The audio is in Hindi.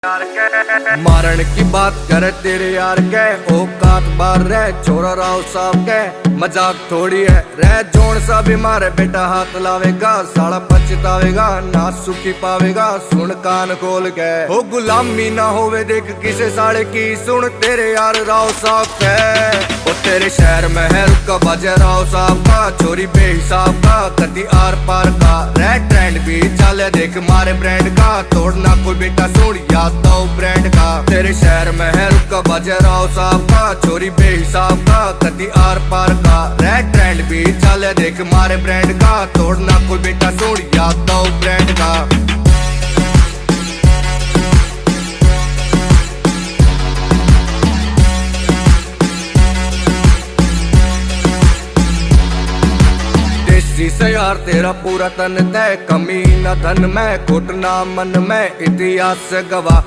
मारण की बात करे तेरे यार के औकात बार रह छोरा राव साहब के मजाक थोड़ी है रह जोन सा भी मारे बेटा हाथ लावेगा साला पछतावेगा ना सुखी पावेगा सुन कान खोल के हो गुलामी ना होवे देख किसे साले की सुन तेरे यार राव साहब के ओ तेरे शहर में है रुका बाजा राव साहब का चोरी बेहिसाब का कति आर पार का रह ट्रेंड भी चले देख मारे ब्रांड का तोड़ना कोई बेटा सुन याद दो ब्रांड का तेरे शहर में है रुका बाजा राव साहब का चोरी बेहिसाब का कति आर पार का रह ट्रेंड भी चले देख मारे ब्रांड का तोड़ना कोई बेटा सुन याद दो ब्रांड का। से यार तेरा पूरा तन तय कमी न धन में घुटना मन में इतिहास से गवाह